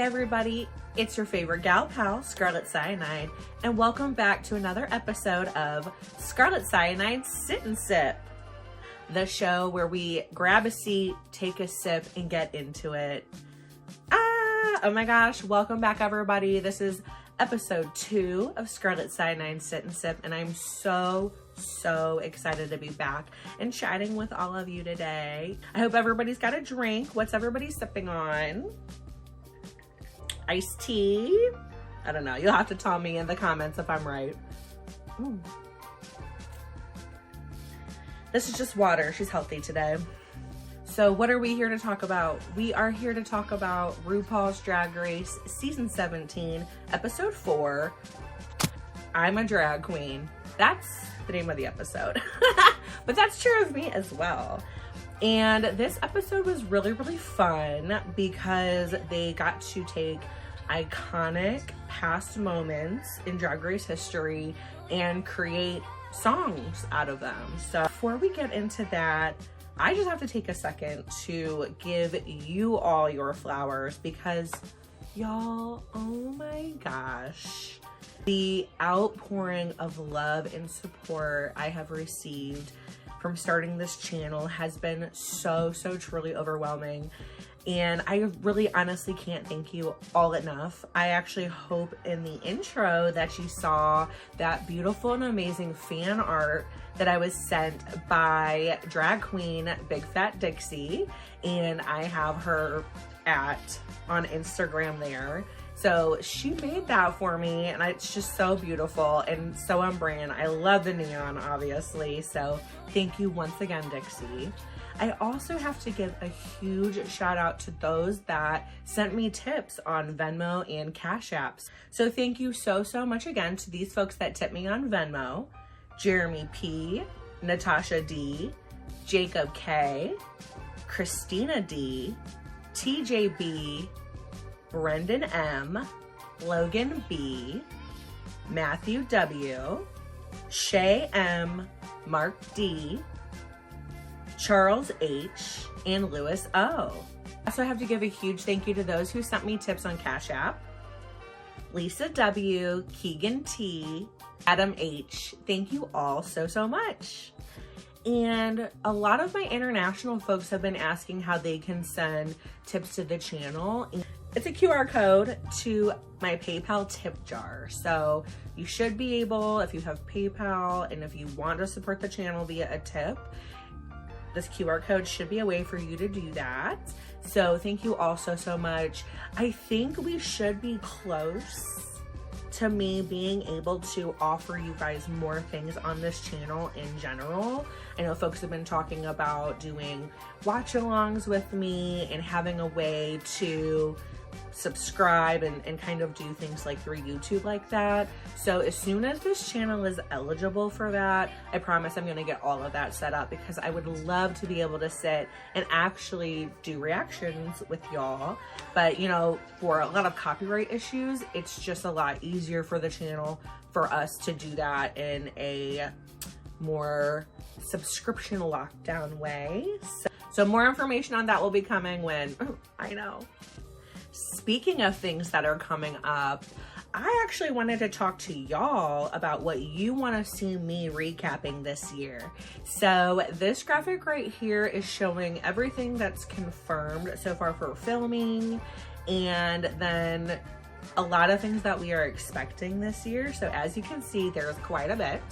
everybody, it's your favorite gal pal, Scarlett Syanide, and welcome back to another episode of Scarlett Syanide's Sit and Sip, the show where we grab a seat, take a sip, and get into it. Oh my gosh, welcome back everybody. This is episode 2 of Scarlett Syanide's Sit and Sip, and I'm so excited to be back and chatting with all of you today. I hope everybody's got a drink. What's everybody sipping on? Iced tea? I don't know. You'll have to tell me in the comments if I'm right. Ooh. This is just water. She's healthy today. So what are we here to talk about? We are here to talk about RuPaul's Drag Race Season 17, Episode 4, I'm a Drag Queen. That's the name of the episode. But that's true of me as well. And this episode was really fun because they got to take iconic past moments in Drag Race history and create songs out of them. So before we get into that, I just have to take a second to give you all your flowers because y'all, oh my gosh, the outpouring of love and support I have received from starting this channel has been so truly overwhelming. And I really honestly can't thank you all enough. I actually hope in the intro that you saw that beautiful and amazing fan art that I was sent by drag queen Big Fat Dixie. And I have her on Instagram there. So she made that for me and it's just so beautiful and so on brand. I love the neon, obviously. So thank you once again, Dixie. I also have to give a huge shout out to those that sent me tips on Venmo and CashApp. So thank you so much again to these folks that tipped me on Venmo: Jeremy P, Natasha D, Jacob K, Christina D, TJ B, Brendan M, Logan B, Matthew W, Shay M, Mark D, Charles H, and Lewis O. I also have to give a huge thank you to those who sent me tips on Cash App: Lisa W, Keegan T, Adam H. Thank you all so much. And a lot of my international folks have been asking how they can send tips to the channel. It's a QR code to my PayPal tip jar. So you should be able, if you have PayPal and if you want to support the channel via a tip, this QR code should be a way for you to do that. So thank you all so much. I think we should be close to me being able to offer you guys more things on this channel in general. I know folks have been talking about doing watch-alongs with me and having a way to subscribe and kind of do things like through YouTube like that. So as soon as this channel is eligible for that, I promise I'm gonna get all of that set up because I would love to be able to sit and actually do reactions with y'all. But you know, for a lot of copyright issues, it's just a lot easier for the channel for us to do that in a more subscription lockdown way. So more information on that will be coming when, I know. Speaking of things that are coming up, I actually wanted to talk to y'all about what you want to see me recapping this year. So this graphic right here is showing everything that's confirmed so far for filming, and then a lot of things that we are expecting this year. So as you can see, there's quite a bit.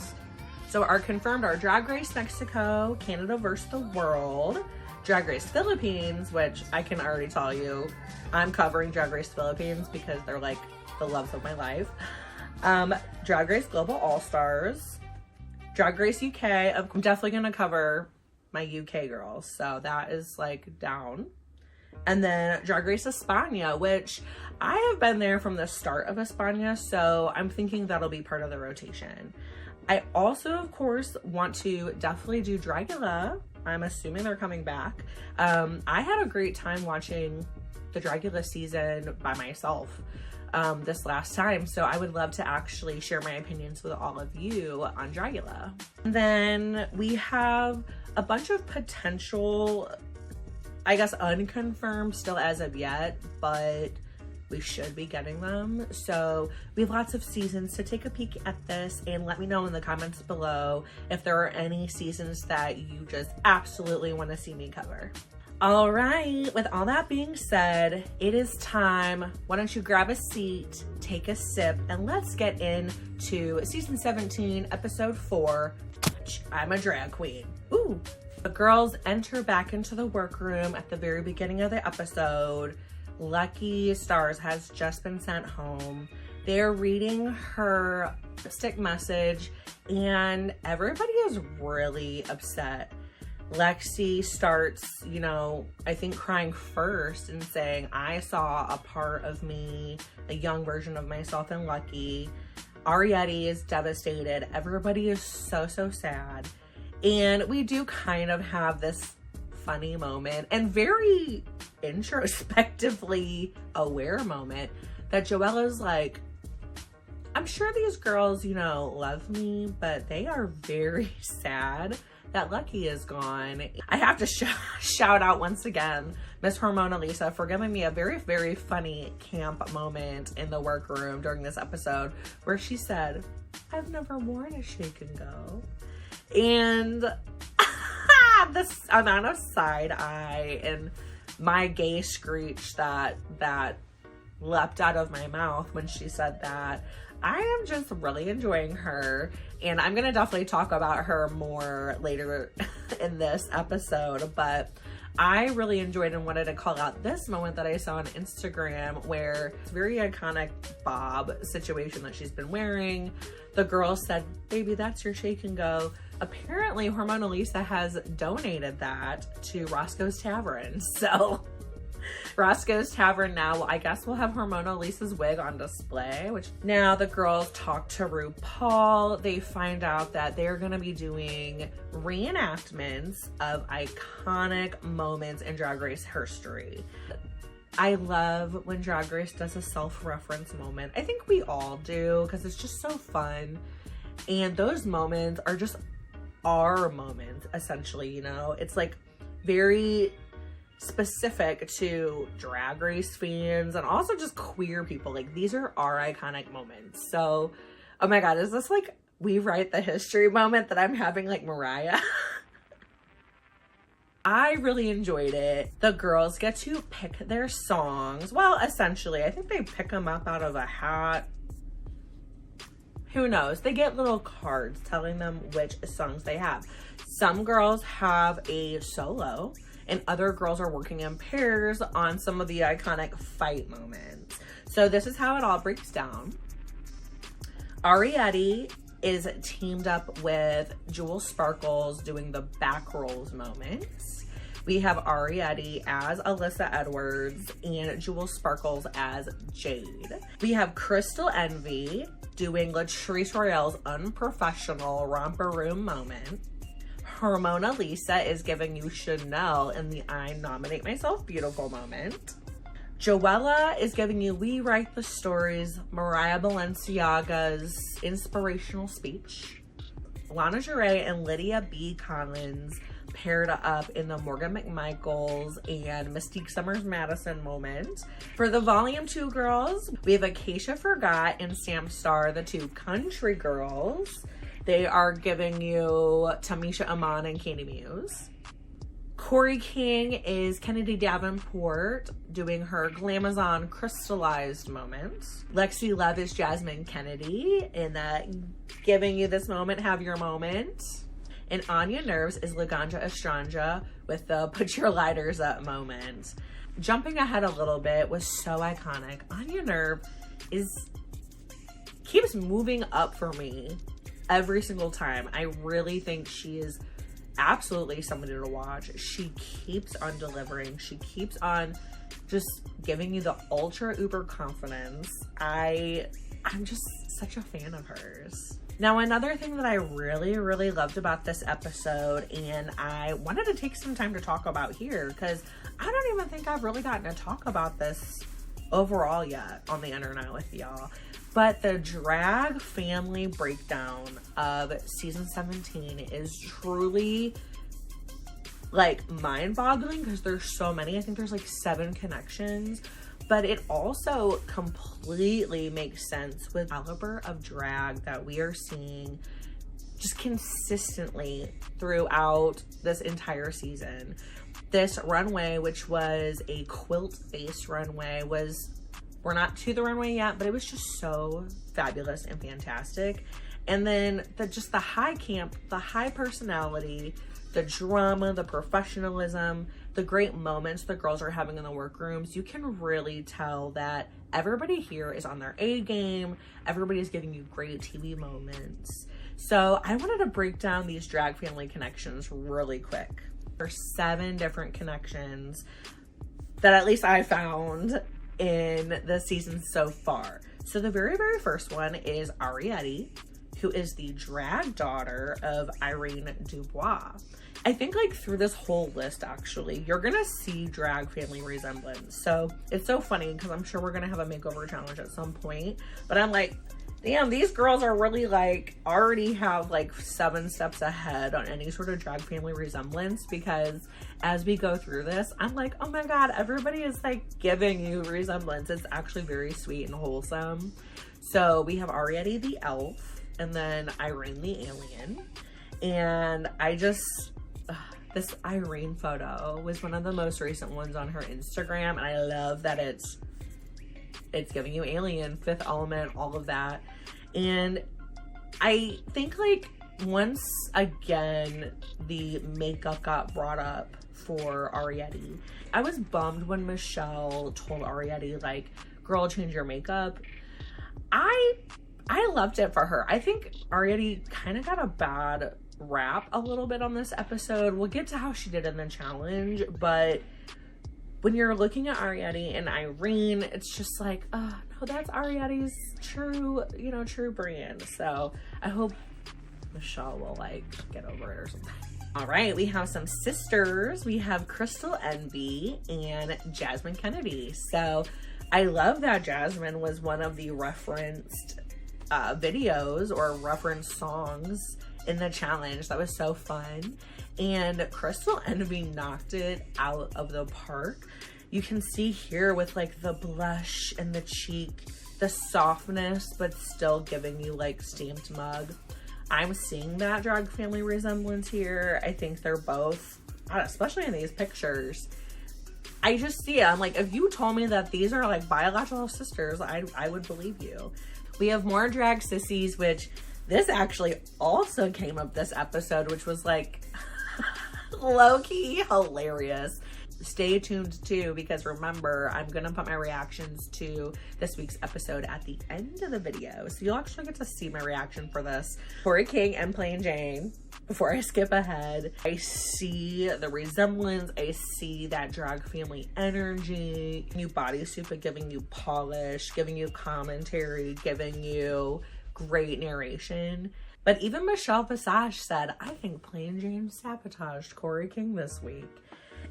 So our confirmed are Drag Race Mexico, Canada vs. the World, Drag Race Philippines, which I can already tell you, I'm covering Drag Race Philippines because they're like the loves of my life. Drag Race Global All-Stars, Drag Race UK. I'm definitely gonna cover my UK girls, so that is like down. And then Drag Race España, which I have been there from the start of España, so I'm thinking that'll be part of the rotation. I also, of course, want to definitely do Dragula. I'm assuming they're coming back. I had a great time watching the Dragula season by myself this last time, so I would love to actually share my opinions with all of you on Dragula. And then we have a bunch of potential, I guess unconfirmed still as of yet, but we should be getting them. So we have lots of seasons to take a peek at this, and let me know in the comments below if there are any seasons that you just absolutely want to see me cover. All right, with all that being said, it is time. Why don't you grab a seat, take a sip, and let's get into season 17, episode 4, I'm a Drag Queen. Ooh. The girls enter back into the workroom at the very beginning of the episode. Lucky Stars has just been sent home. They're reading her lipstick message, and everybody is really upset. Lexi starts, you know, I think crying first and saying, I saw a part of me, a young version of myself in Lucky. Ariette is devastated. Everybody is so sad. And we do kind of have this funny moment and very introspectively aware moment that Joella's like, I'm sure these girls, you know, love me, but they are very sad that Lucky is gone. I have to shout out once again Miss Hormona Lisa for giving me a very funny camp moment in the workroom during this episode where she said, I've never worn a shake and go. And this amount of side eye and my gay screech that leapt out of my mouth when she said that, I am just really enjoying her, and I'm gonna definitely talk about her more later in this episode, but I really enjoyed and wanted to call out this moment that I saw on Instagram where it's a very iconic bob situation that she's been wearing. The girl said, baby, that's your shake and go. Apparently Hormona Lisa has donated that to Roscoe's Tavern. So Roscoe's Tavern now, I guess, will have Hormona Lisa's wig on display. Which now the girls talk to RuPaul. They find out that they're gonna be doing reenactments of iconic moments in Drag Race history. I love when Drag Race does a self-reference moment. I think we all do because it's just so fun. And those moments are just our moments, essentially, you know? It's like very specific to Drag Race fans and also just queer people. Like, these are our iconic moments. So, oh my God, is this like we write the history moment that I'm having like Mariah? I really enjoyed it. The girls get to pick their songs. Well, essentially, I think they pick them up out of a hat. Who knows? They get little cards telling them which songs they have. Some girls have a solo, and other girls are working in pairs on some of the iconic fight moments. So this is how it all breaks down. Ariette is teamed up with Jewel Sparkles doing the back rolls moments. We have Ariette as Alyssa Edwards and Jewel Sparkles as Jade. We have Crystal Envy doing Latrice Royale's unprofessional romper room moment. Hormona Lisa is giving you Chanel in the I Nominate Myself Beautiful moment. Joella is giving you We Write the Stories, Mariah Balenciaga's inspirational speech. Lunareh and Lydia B. Collins paired up in the Morgan McMichaels and Mystique Summers Madison moment. For the Volume 2 girls, we have Acacia Forgot and Sam Star, the two country girls. They are giving you Tamisha Iman and Candy Muse. Corey King is Kennedy Davenport doing her Glamazon crystallized moment. Lexi Love is Jasmine Kennedy in that giving you this moment, have your moment. And Anya Nerves is Laganja Estranja with the put your lighters up moment. Jumping ahead a little bit was so iconic. Anya Nerve keeps moving up for me every single time. I really think she is absolutely somebody to watch. She keeps on delivering. She keeps on just giving you the ultra uber confidence. I'm just such a fan of hers. Now, another thing that I really loved about this episode, and I wanted to take some time to talk about here, because I don't even think I've really gotten to talk about this overall yet on the internet with y'all, but the drag family breakdown of season 17 is truly like mind-boggling, because there's so many. I think there's like 7 connections, but it also completely makes sense with the caliber of drag that we are seeing just consistently throughout this entire season. This runway, which was a quilt-based runway, we're not to the runway yet, but it was just so fabulous and fantastic. And then just the high camp, the high personality, the drama, the professionalism, the great moments the girls are having in the workrooms. You can really tell that everybody here is on their A game. Everybody's giving you great TV moments. So I wanted to break down these drag family connections really quick. There's 7 different connections that at least I found in the season so far. So the very, very first one is Ariette, who is the drag daughter of Irene Dubois. I think like through this whole list, actually, you're gonna see drag family resemblance. So it's so funny because I'm sure we're gonna have a makeover challenge at some point, but I'm like, damn, these girls are really like already have like 7 steps ahead on any sort of drag family resemblance, because as we go through this, I'm like, oh my God, everybody is like giving you resemblance. It's actually very sweet and wholesome. So we have Ariette the elf, and then Irene the alien. And I just, this Irene photo was one of the most recent ones on her Instagram, and I love that it's giving you alien, Fifth Element, all of that. And I think like once again the makeup got brought up for Ariette, I was bummed when Michelle told Ariette like, girl, change your makeup. I loved it for her. I think Ariette kind of got a bad rap a little bit on this episode. We'll get to how she did in the challenge, but when you're looking at Ariette and Irene, it's just like, oh no, that's Ariette's true, true brand. So I hope Michelle will like get over it or something. All right, we have some sisters. We have Crystal Envy and Jasmine Kennedy. So I love that Jasmine was one of the referenced videos or referenced songs in the challenge. That was so fun. And Crystal Envy knocked it out of the park. You can see here with like the blush and the cheek, the softness, but still giving you like stamped mug. I'm seeing that drag family resemblance here. I think they're both, especially in these pictures, I just see it. I'm like, if you told me that these are like biological sisters, I would believe you. We have more drag sissies, which this actually also came up this episode, which was like low-key hilarious. Stay tuned too, because remember, I'm gonna put my reactions to this week's episode at the end of the video, so you'll actually get to see my reaction for this. Tori King and Plain Jane. Before I skip ahead, I see the resemblance. I see that drag family energy. New bodysuit, but giving you polish, giving you commentary, giving you great narration. But even Michelle Visage said, I think Plain Jane sabotaged Tori King this week.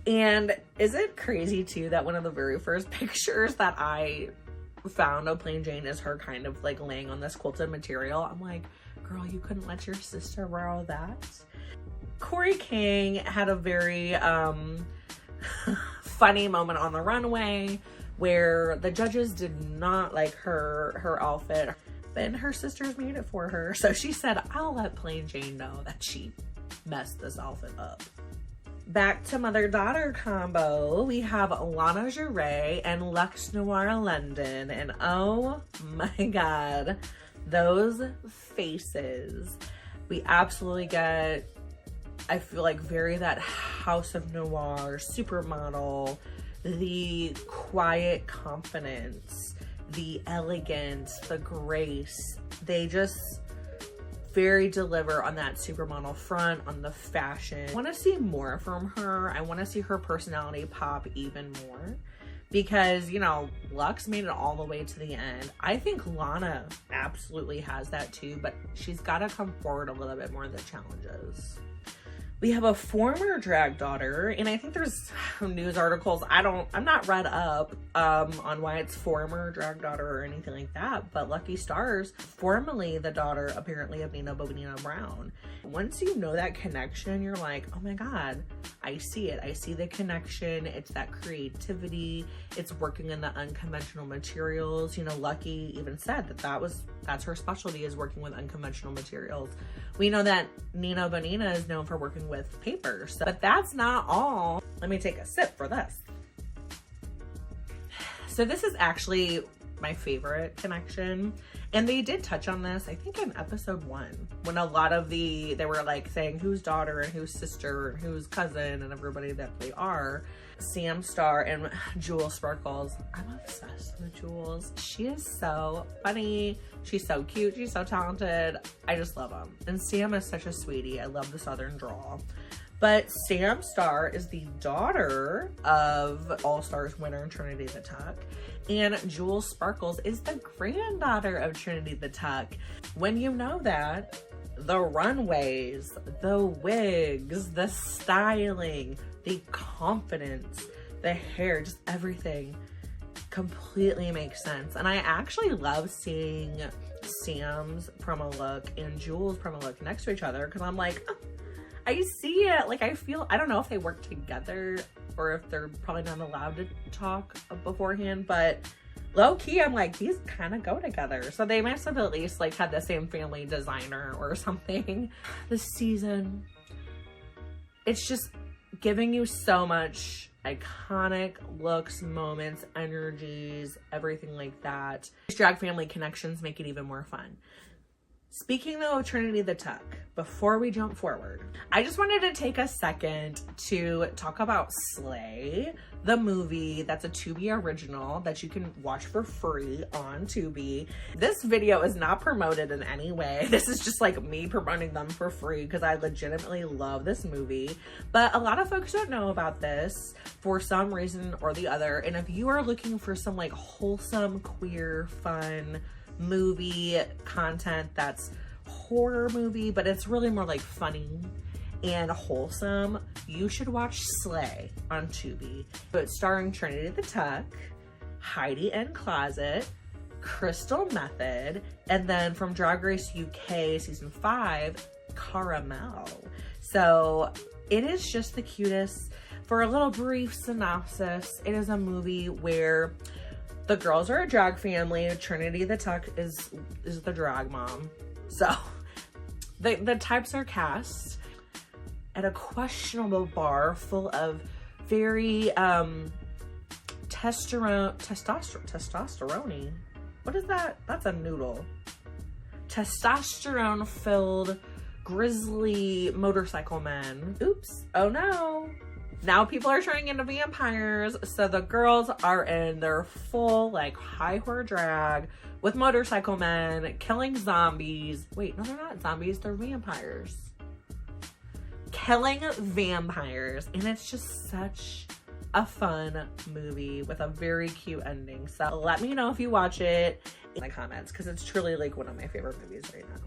And is it crazy too that one of the very first pictures that I found of Plain Jane is her kind of like laying on this quilted material? I'm like, girl, you couldn't let your sister borrow that? Tori King had a very funny moment on the runway where the judges did not like her outfit, but her sisters made it for her. So she said, I'll let Plain Jane know that she messed this outfit up. Back to mother-daughter combo, we have Lana Jure and Luxe Noir London, and oh my God, those faces. We absolutely get, I feel like, very that House of Noir supermodel, the quiet confidence, the elegance, the grace. They just very deliver on that supermodel front, on the fashion. I want to see more from her. I want to see her personality pop even more, because, Luxe made it all the way to the end. I think Lana absolutely has that too, but she's got to come forward a little bit more in the challenges. We have a former drag daughter, and I think there's news articles. I'm not read up on why it's former drag daughter or anything like that, but Lucky Stars, formerly the daughter apparently of Nina Bobina Brown. Once you know that connection, you're like, oh my God, I see it. I see the connection. It's that creativity. It's working in the unconventional materials. You know, Lucky even said that's her specialty, is working with unconventional materials. We know that Nina Bonina is known for working with paper, but that's not all. Let me take a sip for this. So this is actually my favorite connection. And they did touch on this, I think in episode 1, when a lot of they were like saying whose daughter and whose sister and whose cousin and everybody that they are. Sam Star and Jewel Sparkles. I'm obsessed with Jules. She is so funny. She's so cute. She's so talented. I just love them. And Sam is such a sweetie. I love the Southern drawl. But Sam Star is the daughter of All Stars winner Trinity the Tuck. And Jewel Sparkles is the granddaughter of Trinity the Tuck. When you know that, the runways, the wigs, the styling, the confidence, the hair, just everything completely makes sense. And I actually love seeing Sam's promo look and Jewel's promo look next to each other, because I'm like, oh, I see it. Like, I don't know if they work together or if they're probably not allowed to talk beforehand, but low key, I'm like, these kind of go together. So they must have at least like had the same family designer or something. This season, it's just giving you so much iconic looks, moments, energies, everything like that. These drag family connections make it even more fun. Speaking though of Trinity the Tuck, before we jump forward, I just wanted to take a second to talk about Slay, the movie that's a Tubi original that you can watch for free on Tubi. This video is not promoted in any way. This is just like me promoting them for free because I legitimately love this movie. But a lot of folks don't know about this for some reason or the other. And if you are looking for some like wholesome, queer, fun movie content that's horror movie, but it's really more like funny and wholesome, you should watch Slay on Tubi. It's starring Trinity the Tuck, Heidi N Closet, Crystal Method, and then from Drag Race UK season 5, Caramel. So it is just the cutest. For a little brief synopsis, it is a movie where the girls are a drag family. Trinity the Tuck is the drag mom. So the types are cast at a questionable bar full of very testosterone. What is that? That's a noodle. Testosterone filled grizzly motorcycle men. Oops. Oh no. Now people are turning into vampires, so the girls are in their full, like, high horror drag with motorcycle men killing zombies. Wait, no, they're not zombies, they're vampires. Killing vampires, and it's just such a fun movie with a very cute ending. So let me know if you watch it in the comments, because it's truly, like, one of my favorite movies right now.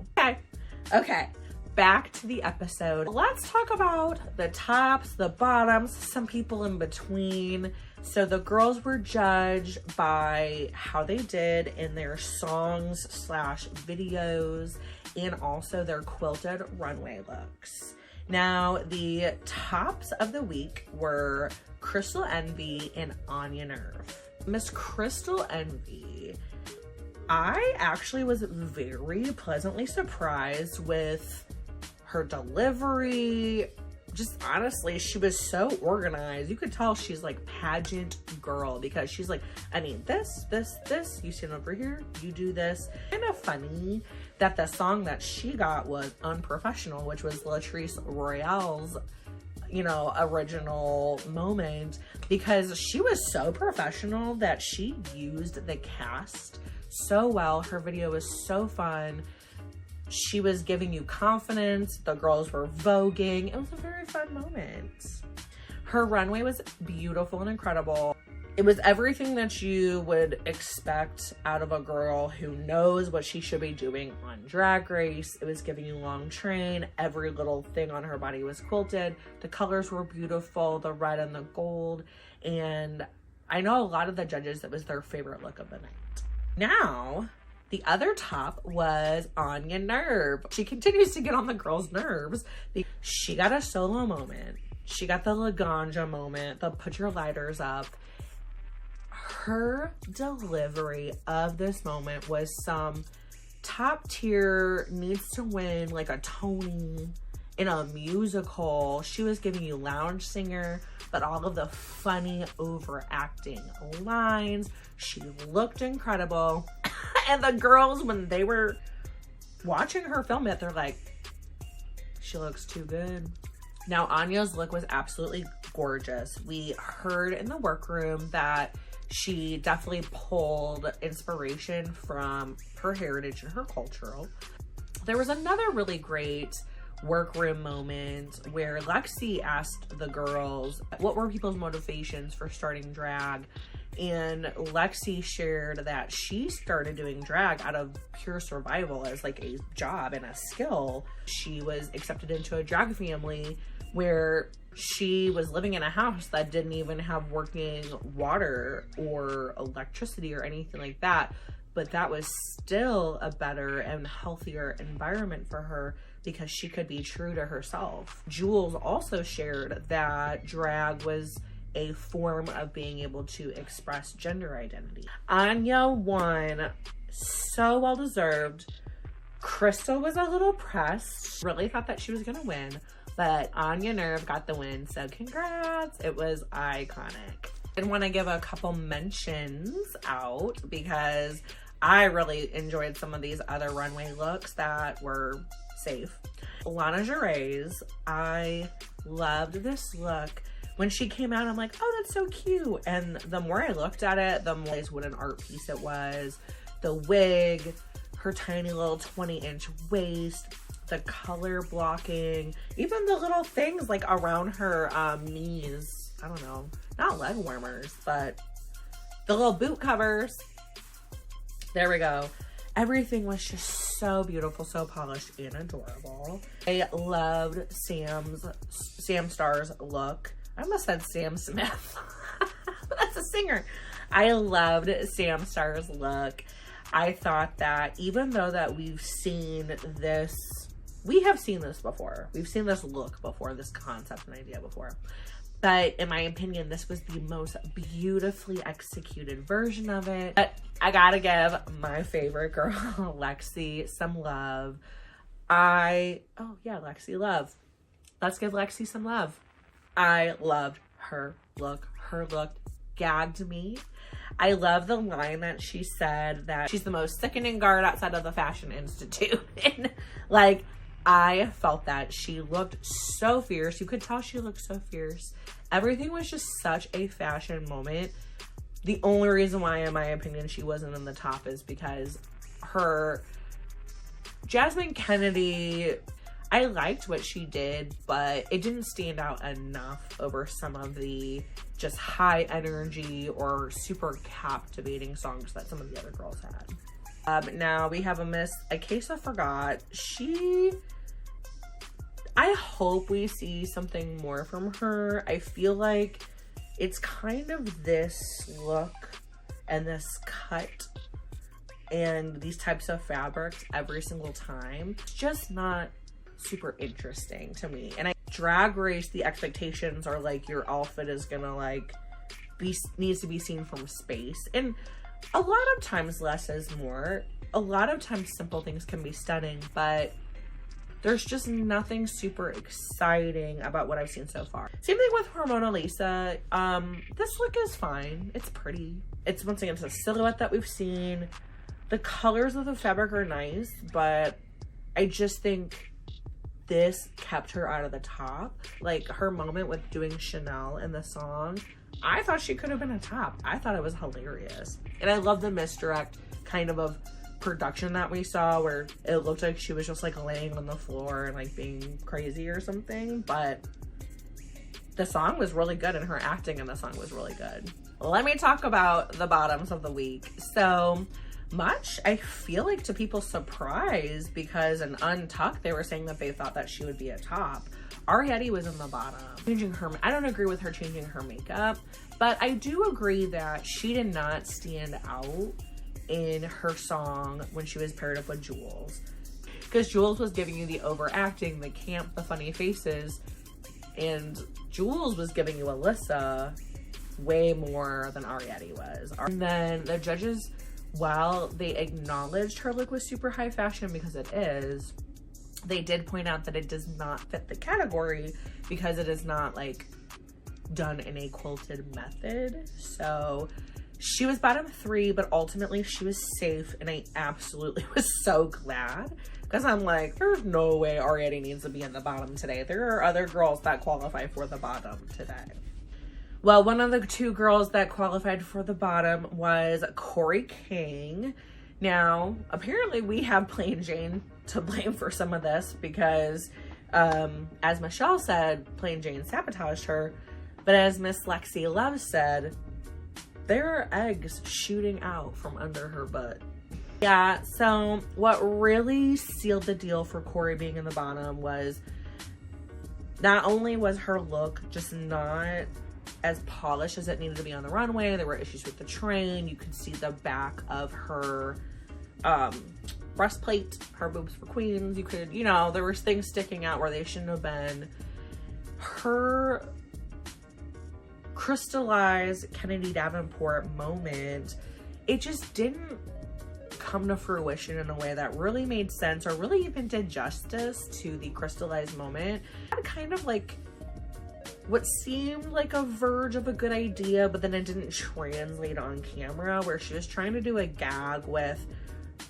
Okay. Back to the episode. Let's talk about the tops, the bottoms, some people in between. So the girls were judged by how they did in their songs / videos and also their quilted runway looks. Now, the tops of the week were Crystal Envy and Anya Nerve. Miss Crystal Envy, I actually was very pleasantly surprised with her delivery. Just honestly, she was so organized. You could tell she's like pageant girl, because she's like, I need this, you stand over here, you do this. Kind of funny that the song that she got was Unprofessional, which was Latrice Royale's, you know, original moment, because she was so professional that she used the cast so well. Her video was so fun. She was giving you confidence. The girls were voguing. It was a very fun moment. Her runway was beautiful and incredible. It was everything that you would expect out of a girl who knows what she should be doing on Drag Race. It was giving you long train. Every little thing on her body was quilted. The colors were beautiful, the red and the gold. And I know a lot of the judges, that was their favorite look of the night. Now, the other top was Anya Nerve. She continues to get on the girls' nerves. She got a solo moment. She got the Laganja moment, the put your lighters up. Her delivery of this moment was some top tier, needs to win like a Tony in a musical. She was giving you lounge singer, but all of the funny overacting lines. She looked incredible. And the girls, when they were watching her film it, they're like, she looks too good. Now, Anya's look was absolutely gorgeous. We heard in the workroom that she definitely pulled inspiration from her heritage and her cultural. There was another really great workroom moment where Lexi asked the girls what were people's motivations for starting drag, and Lexi shared that she started doing drag out of pure survival as like a job and a skill. She was accepted into a drag family where she was living in a house that didn't even have working water or electricity or anything like that, but that was still a better and healthier environment for her because she could be true to herself. Jules also shared that drag was a form of being able to express gender identity. Anya won, so well deserved. Crystal was a little pressed, really thought that she was gonna win, but Anya Nerve got the win, so congrats. It was iconic. I want to give a couple mentions out because I really enjoyed some of these other runway looks that were safe. Lana Gervais, I loved this look. When she came out, I'm like, oh, that's so cute. And the more I looked at it, the more what an art piece it was. The wig, her tiny little 20-inch waist, the color blocking, even the little things like around her knees. I don't know, not leg warmers, but the little boot covers. There we go. Everything was just so beautiful, so polished and adorable. I loved Sam Starr's look. I almost said Sam Smith. That's a singer. I loved Sam Starr's look. I thought that even though that we have seen this before. We've seen this look before, this concept and idea before. But in my opinion, this was the most beautifully executed version of it. But I gotta give my favorite girl, Lexi, some love. Lexi love. Let's give Lexi some love. I loved her look. Her look gagged me. I love the line that she said that she's the most sickening guard outside of the Fashion Institute. And like, I felt that. She looked so fierce. You could tell she looked so fierce. Everything was just such a fashion moment. The only reason why, in my opinion, she wasn't in the top is because Jasmine Kennedy, I liked what she did, but it didn't stand out enough over some of the just high energy or super captivating songs that some of the other girls had. Now we have a Miss Akesa Forgot. I hope we see something more from her. I feel like it's kind of this look and this cut and these types of fabrics every single time. It's just not super interesting to me. And Drag Race, the expectations are like your outfit is gonna like needs to be seen from space, and a lot of times less is more. A lot of times simple things can be stunning, but there's just nothing super exciting about what I've seen so far. Same thing with Mona Lisa. This look is fine. It's pretty. It's once again, it's a silhouette that we've seen. The colors of the fabric are nice, but I just think this kept her out of the top. Like her moment with doing Chanel in the song, I thought she could have been a top. I thought it was hilarious. And I love the misdirect kind of production that we saw where it looked like she was just like laying on the floor and like being crazy or something, but the song was really good and her acting in the song was really good. let me talk about the bottoms of the week. So much, I feel like, to people's surprise, because in Untucked, they were saying that they thought that she would be a top. Ariette was in the bottom. I don't agree with her changing her makeup, but I do agree that she did not stand out in her song when she was paired up with Jules. Because Jules was giving you the overacting, the camp, the funny faces, and Jules was giving you Alyssa way more than Ariette was. And then the judges, while they acknowledged her look was super high fashion, because it is, they did point out that it does not fit the category because it is not like done in a quilted method. So she was bottom 3, but ultimately she was safe, and I absolutely was so glad, because I'm like, there's no way Ariette needs to be in the bottom today. There are other girls that qualify for the bottom today. Well, one of the 2 girls that qualified for the bottom was Corey King. Now, apparently we have Plain Jane to blame for some of this, because as Michelle said, Plain Jane sabotaged her. But as Miss Lexi Love said, there are eggs shooting out from under her butt. Yeah, so what really sealed the deal for Corey being in the bottom was, not only was her look just not as polished as it needed to be on the runway, there were issues with the train. You could see the back of her breastplate, her boobs for queens. You could, you know, there was things sticking out where they shouldn't have been. Her crystallized Kennedy Davenport moment, it just didn't come to fruition in a way that really made sense or really even did justice to the crystallized moment. It had kind of like what seemed like a verge of a good idea, but then it didn't translate on camera, where she was trying to do a gag with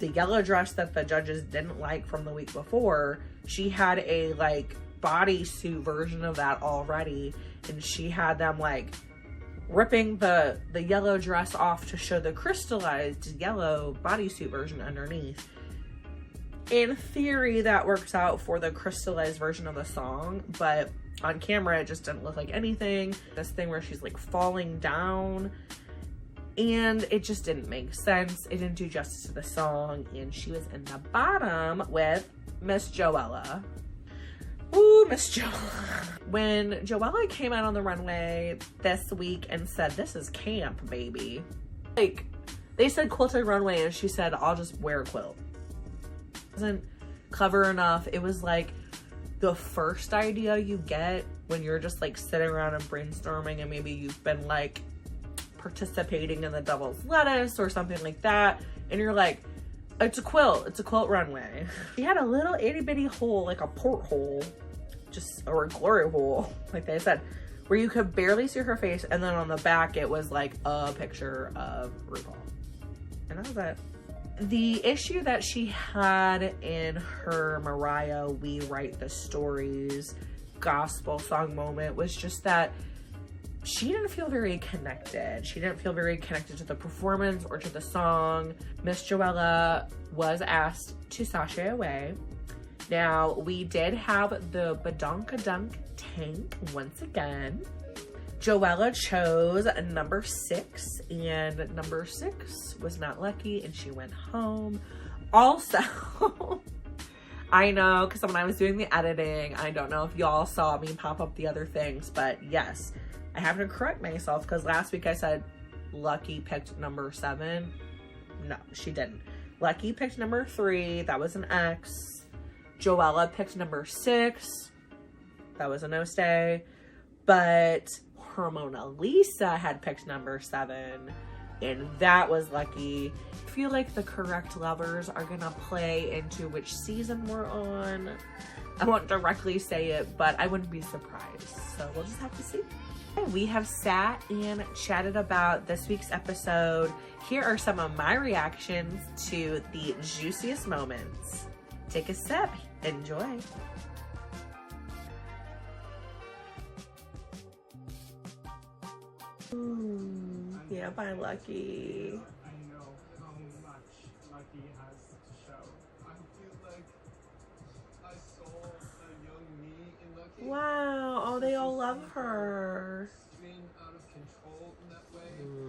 the yellow dress that the judges didn't like from the week before. She had a like bodysuit version of that already, and she had them like ripping the yellow dress off to show the crystallized yellow bodysuit version underneath. In theory, that works out for the crystallized version of the song, but on camera it just didn't look like anything. This thing where she's like falling down, and it just didn't make sense. It didn't do justice to the song, and she was in the bottom with Miss Joella. Ooh, Miss Joella. When Joella came out on the runway this week and said, "This is camp, baby." Like, they said quilted runway, and she said, "I'll just wear a quilt." It wasn't clever enough. It was like the first idea you get when you're just like sitting around and brainstorming, and maybe you've been like participating in the devil's lettuce or something like that, and you're like, it's a quilt runway. She had a little itty bitty hole, like a porthole, or a glory hole, like they said, where you could barely see her face, and then on the back it was like a picture of RuPaul, and that was it. The issue that she had in her Mariah We Write the Stories gospel song moment was just that she didn't feel very connected. She didn't feel very connected to the performance or to the song. Miss Joella was asked to sashay away. Now, we did have the badonkadunk tank once again. Joella chose number 6, and number 6 was not lucky, and she went home. Also, I know, because when I was doing the editing, I don't know if y'all saw me pop up the other things, but yes, I have to correct myself, because last week I said Lucky picked number 7. No, she didn't. Lucky picked number 3. That was an X. Joella picked number 6. That was a no stay. But her Mona Lisa had picked number 7, and that was lucky. I feel like the correct lovers are gonna play into which season we're on. I won't directly say it, but I wouldn't be surprised. So we'll just have to see. We have sat and chatted about this week's episode. Here are some of my reactions to the juiciest moments. Take a sip. Enjoy. Yeah, by Lucky. I know how much Lucky has to show. I feel like I saw a young me in Lucky. Wow. Oh, they all love her. Being out of control in that way.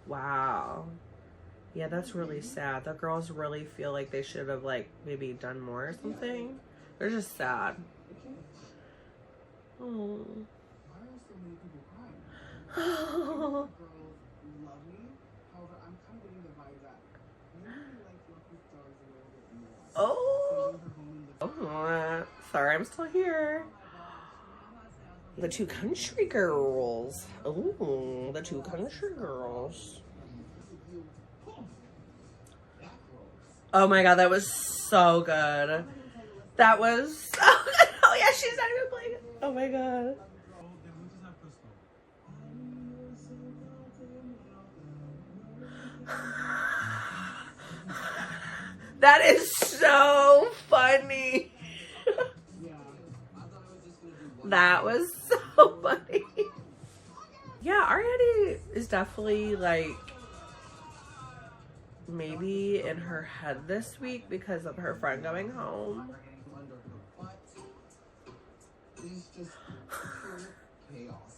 Wow. Yeah, that's really sad. The girls really feel like they should have, like, maybe done more or something. They're just sad. Oh. Why are so many people crying? Girls love me. However, I'm kind of getting the vibe that maybe like Lucky Stars a little bit more. Oh. Oh. Sorry, I'm still here. The two country girls. Oh, the two country girls. Oh my god, that was so good. That was so good. Oh yeah, she's not even playing it. Oh my god. That is so funny. That was so funny. Yeah, Ariadne is definitely like maybe in her head this week because of her friend going home.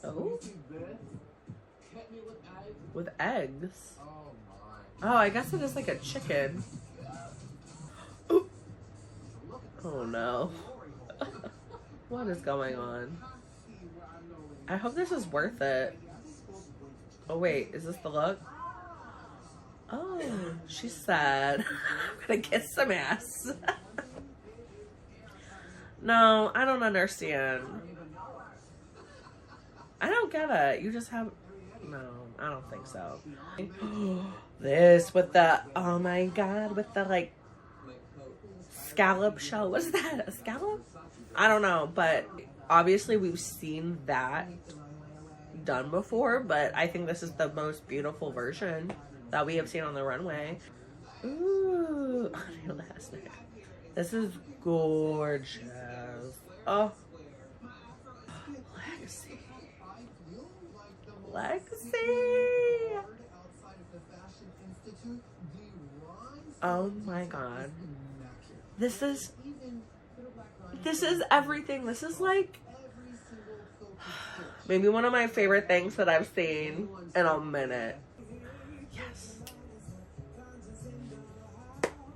Oh. With eggs? Oh, I guess it is like a chicken. Ooh. Oh no. What is going on? I hope this is worth it. Oh wait, is this the look? Oh, she's sad. I'm gonna get some ass. No, I don't understand. I don't get it. You just have... No, I don't think so. This with the... Oh my god, with the like... scallop shell. What's that? A scallop? I don't know, but obviously we've seen that done before, but I think this is the most beautiful version that we have seen on the runway. Ooh, this is gorgeous. Oh, Lexi. Oh my god. This is everything. This is like maybe one of my favorite things that I've seen in a minute. Yes.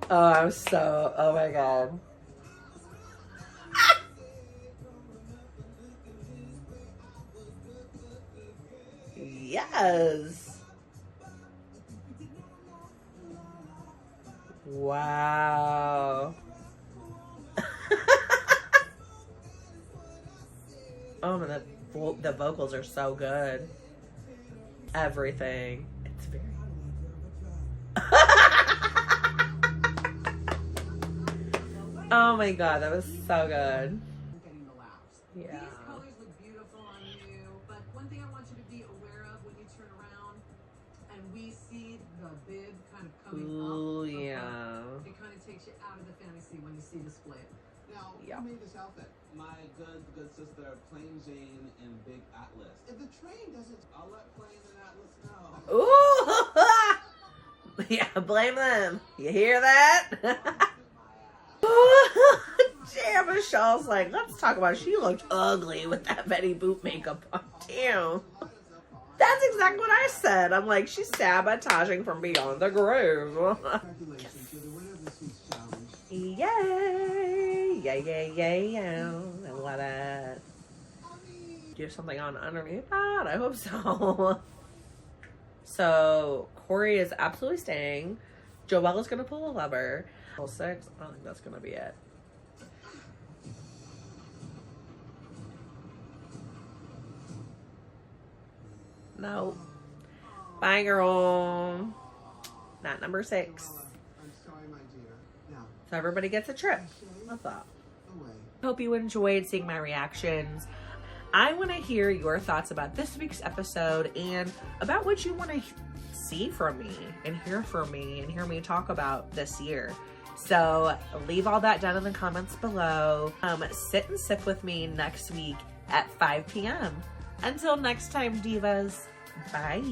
Oh, I'm so, oh my god. Yes. Wow. Oh man, the vocals are so good. Everything. It's very... Oh my god, that was so good. Yeah. These colors look beautiful on you, but one thing I want you to be aware of when you turn around and we see the bib kind of coming Ooh, up. yeah. It kind of takes you out of the fantasy when you see the split. Now, Yep. who made this outfit? My good sister, Plain Jane and Big Atlas. If the train doesn't, I'll let Plain and Atlas know. Ooh! Yeah, blame them. You hear that? Damn, Michelle's like, let's talk about it. She looked ugly with that Betty Boop makeup on. Damn. That's exactly what I said. I'm like, she's sabotaging from beyond the groove. congratulations, you're the winner of this week's challenge. Yay! Yay, yay, yay, yay. I love it. Do you have something on underneath that? I hope so. So, Corey is absolutely staying. Joelle is going to pull a lever. 6. I don't think that's going to be it. No. Bye, girl. Not number 6. I'm sorry, my dear. Now, So everybody gets a trip. What's up? away. Hope you enjoyed seeing my reactions. I want to hear your thoughts about this week's episode and about what you want to see from me and hear from me and hear me talk about this year. So leave all that down in the comments below. Sit and sip with me next week at 5 p.m. Until next time, divas. Bye.